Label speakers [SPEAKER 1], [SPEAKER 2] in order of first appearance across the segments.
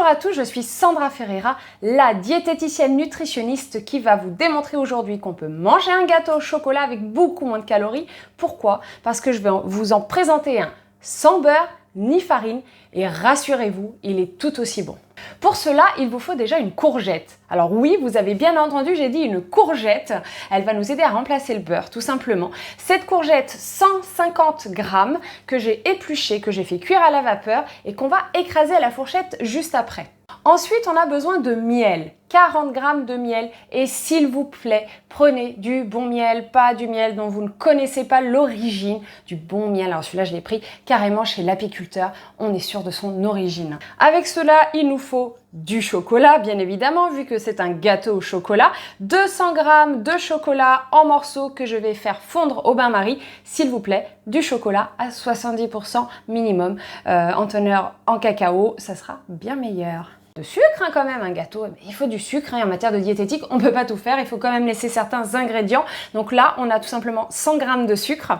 [SPEAKER 1] Bonjour à tous, je suis Sandra Ferreira, la diététicienne nutritionniste qui va vous démontrer aujourd'hui qu'on peut manger un gâteau au chocolat avec beaucoup moins de calories. Pourquoi? Parce que je vais vous en présenter un sans beurre ni farine et rassurez-vous, il est tout aussi bon. Pour cela, il vous faut déjà une courgette. Alors oui, vous avez bien entendu, j'ai dit une courgette. Elle va nous aider à remplacer le beurre, tout simplement. Cette courgette, 150 grammes, que j'ai épluchée, que j'ai fait cuire à la vapeur et qu'on va écraser à la fourchette juste après. Ensuite, on a besoin de miel, 40 grammes de miel et s'il vous plaît, prenez du bon miel, pas du miel dont vous ne connaissez pas l'origine, du bon miel. Alors celui-là, je l'ai pris carrément chez l'apiculteur, on est sûr de son origine. Avec cela, il nous faut du chocolat, bien évidemment, vu que c'est un gâteau au chocolat, 200 grammes de chocolat en morceaux que je vais faire fondre au bain-marie, s'il vous plaît, du chocolat à 70% minimum en teneur en cacao, ça sera bien meilleur. De sucre quand même, un gâteau, il faut du sucre en matière de diététique, on ne peut pas tout faire, il faut quand même laisser certains ingrédients. Donc là, on a tout simplement 100 grammes de sucre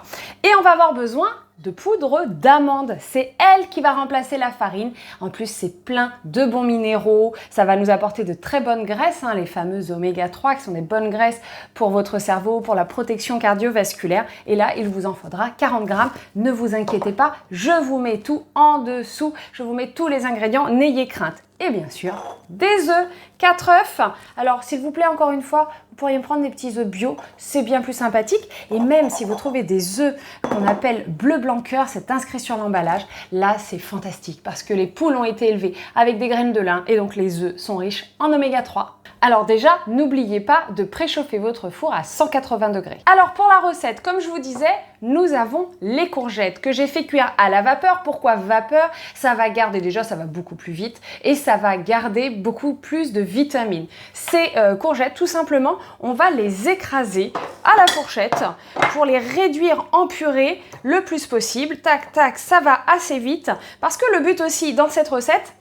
[SPEAKER 1] et on va avoir besoin de poudre d'amande. C'est elle qui va remplacer la farine. En plus, c'est plein de bons minéraux. Ça va nous apporter de très bonnes graisses, les fameuses oméga 3 qui sont des bonnes graisses pour votre cerveau, pour la protection cardiovasculaire. Et là, il vous en faudra 40 grammes. Ne vous inquiétez pas, je vous mets tout en dessous. Je vous mets tous les ingrédients, n'ayez crainte. Et bien sûr, des œufs, 4 œufs. Alors, s'il vous plaît, encore une fois, vous pourriez me prendre des petits œufs bio, c'est bien plus sympathique. Et même si vous trouvez des œufs qu'on appelle bleu blanc cœur, c'est inscrit sur l'emballage, là, c'est fantastique parce que les poules ont été élevées avec des graines de lin et donc les œufs sont riches en oméga 3. Alors déjà, n'oubliez pas de préchauffer votre four à 180 degrés. Alors pour la recette, comme je vous disais, nous avons les courgettes que j'ai fait cuire à la vapeur. Pourquoi vapeur? Ça va garder, déjà ça va beaucoup plus vite et ça va garder beaucoup plus de vitamines. Ces courgettes, tout simplement, on va les écraser à la fourchette pour les réduire en purée le plus possible. Tac, tac, ça va assez vite parce que le but aussi dans cette recette,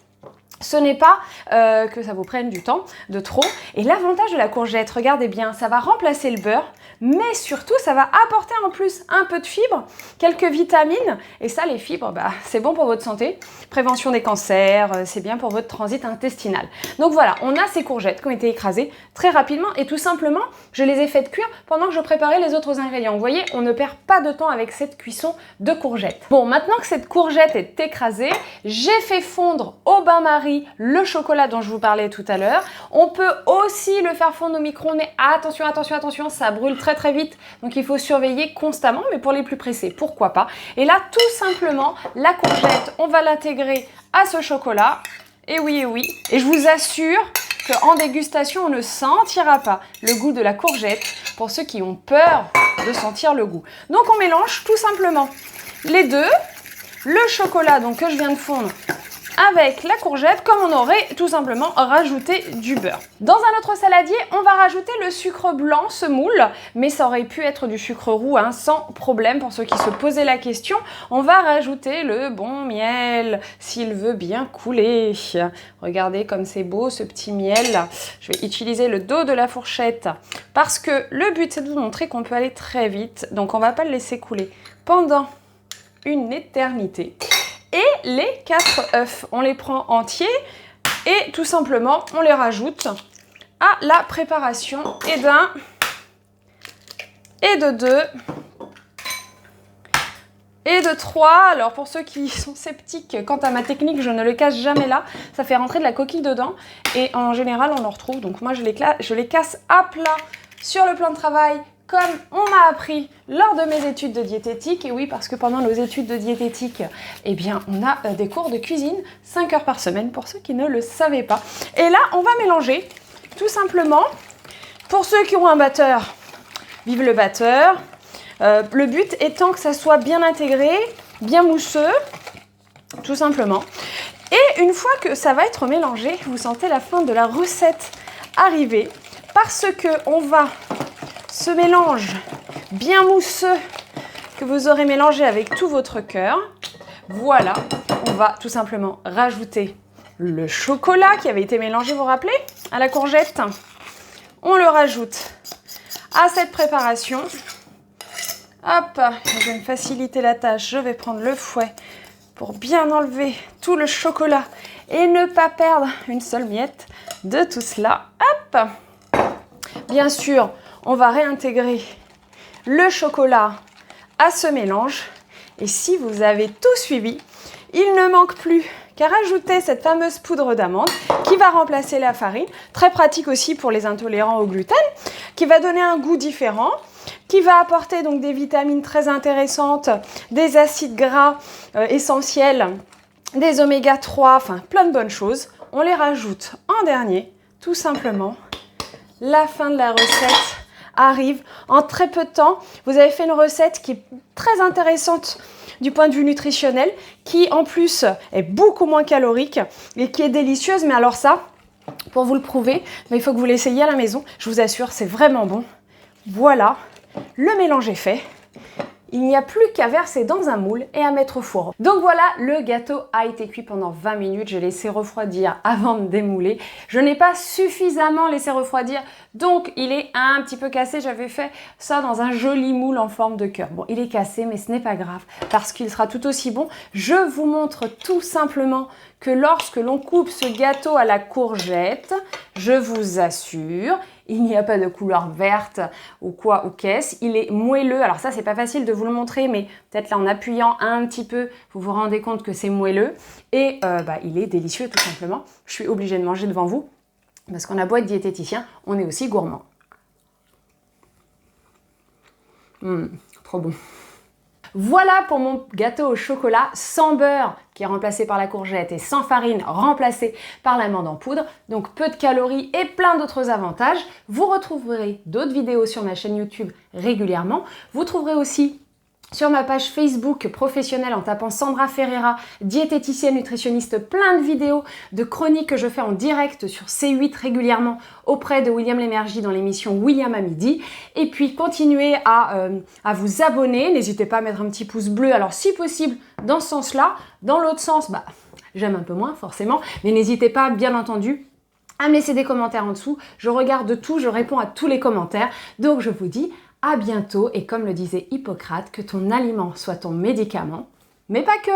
[SPEAKER 1] ce n'est pas que ça vous prenne du temps de trop. Et l'avantage de la courgette, regardez bien, ça va remplacer le beurre, mais surtout, ça va apporter en plus un peu de fibres, quelques vitamines. Et ça, les fibres, c'est bon pour votre santé. Prévention des cancers, c'est bien pour votre transit intestinal. Donc voilà, on a ces courgettes qui ont été écrasées très rapidement et tout simplement, je les ai faites cuire pendant que je préparais les autres ingrédients. Vous voyez, on ne perd pas de temps avec cette cuisson de courgettes. Bon, maintenant que cette courgette est écrasée, j'ai fait fondre au bain-marie le chocolat dont je vous parlais tout à l'heure. On peut aussi le faire fondre au micro-ondes, mais attention, attention, attention, ça brûle très vite, donc il faut surveiller constamment, mais pour les plus pressés, pourquoi pas. Et là, tout simplement, la courgette, on va l'intégrer à ce chocolat, et oui, et je vous assure qu'en dégustation, on ne sentira pas le goût de la courgette, pour ceux qui ont peur de sentir le goût. Donc on mélange tout simplement les deux, le chocolat donc que je viens de fondre, avec la courgette, comme on aurait tout simplement rajouté du beurre. Dans un autre saladier, on va rajouter le sucre blanc, semoule, mais ça aurait pu être du sucre roux, sans problème pour ceux qui se posaient la question. On va rajouter le bon miel, s'il veut bien couler. Regardez comme c'est beau ce petit miel. Je vais utiliser le dos de la fourchette parce que le but c'est de vous montrer qu'on peut aller très vite, donc on ne va pas le laisser couler pendant une éternité. Et les 4 œufs, on les prend entiers et tout simplement, on les rajoute à la préparation et d'un, et de 2, et de 3. Alors pour ceux qui sont sceptiques quant à ma technique, je ne le casse jamais là. Ça fait rentrer de la coquille dedans et en général, on en retrouve. Donc moi, je les casse à plat sur le plan de travail, comme on m'a appris lors de mes études de diététique. Et oui, parce que pendant nos études de diététique, eh bien, on a des cours de cuisine 5 heures par semaine, pour ceux qui ne le savaient pas. Et là, on va mélanger, tout simplement. Pour ceux qui ont un batteur, vive le batteur. Le but étant que ça soit bien intégré, bien mousseux, tout simplement. Et une fois que ça va être mélangé, vous sentez la fin de la recette arriver, parce qu'on va... ce mélange bien mousseux que vous aurez mélangé avec tout votre cœur, voilà, on va tout simplement rajouter le chocolat qui avait été mélangé, vous vous rappelez, à la courgette. On le rajoute à cette préparation. Hop, je vais me faciliter la tâche, je vais prendre le fouet pour bien enlever tout le chocolat et ne pas perdre une seule miette de tout cela. Hop! Bien sûr, on va réintégrer le chocolat à ce mélange. Et si vous avez tout suivi, il ne manque plus qu'à rajouter cette fameuse poudre d'amande qui va remplacer la farine. Très pratique aussi pour les intolérants au gluten, qui va donner un goût différent, qui va apporter donc des vitamines très intéressantes, des acides gras essentiels, des oméga 3, enfin plein de bonnes choses. On les rajoute en dernier, tout simplement. La fin de la recette arrive en très peu de temps. Vous avez fait une recette qui est très intéressante du point de vue nutritionnel, qui en plus est beaucoup moins calorique et qui est délicieuse. Mais alors ça, pour vous le prouver, il faut que vous l'essayiez à la maison. Je vous assure, c'est vraiment bon. Voilà, le mélange est fait. Il n'y a plus qu'à verser dans un moule et à mettre au four. Donc voilà, le gâteau a été cuit pendant 20 minutes. J'ai laissé refroidir avant de démouler. Je n'ai pas suffisamment laissé refroidir, donc il est un petit peu cassé. J'avais fait ça dans un joli moule en forme de cœur. Bon, il est cassé, mais ce n'est pas grave parce qu'il sera tout aussi bon. Je vous montre tout simplement que lorsque l'on coupe ce gâteau à la courgette, je vous assure, il n'y a pas de couleur verte ou quoi ou qu'est-ce. Il est moelleux. Alors ça, c'est pas facile de vous le montrer, mais peut-être là en appuyant un petit peu, vous vous rendez compte que c'est moelleux. Et il est délicieux tout simplement. Je suis obligée de manger devant vous parce qu'on a beau être diététicien, on est aussi gourmand. Trop bon. Voilà pour mon gâteau au chocolat sans beurre qui est remplacé par la courgette et sans farine remplacé par l'amande en poudre. Donc peu de calories et plein d'autres avantages. Vous retrouverez d'autres vidéos sur ma chaîne YouTube régulièrement. Vous trouverez aussi sur ma page Facebook professionnelle en tapant Sandra Ferreira, diététicienne nutritionniste, plein de vidéos, de chroniques que je fais en direct sur C8 régulièrement auprès de William Lémergie dans l'émission William à midi. Et puis continuez à vous abonner, n'hésitez pas à mettre un petit pouce bleu, alors si possible dans ce sens-là, dans l'autre sens, j'aime un peu moins forcément, mais n'hésitez pas bien entendu à me laisser des commentaires en dessous, je regarde tout, je réponds à tous les commentaires, donc je vous dis à bientôt et comme le disait Hippocrate, que ton aliment soit ton médicament, mais pas que.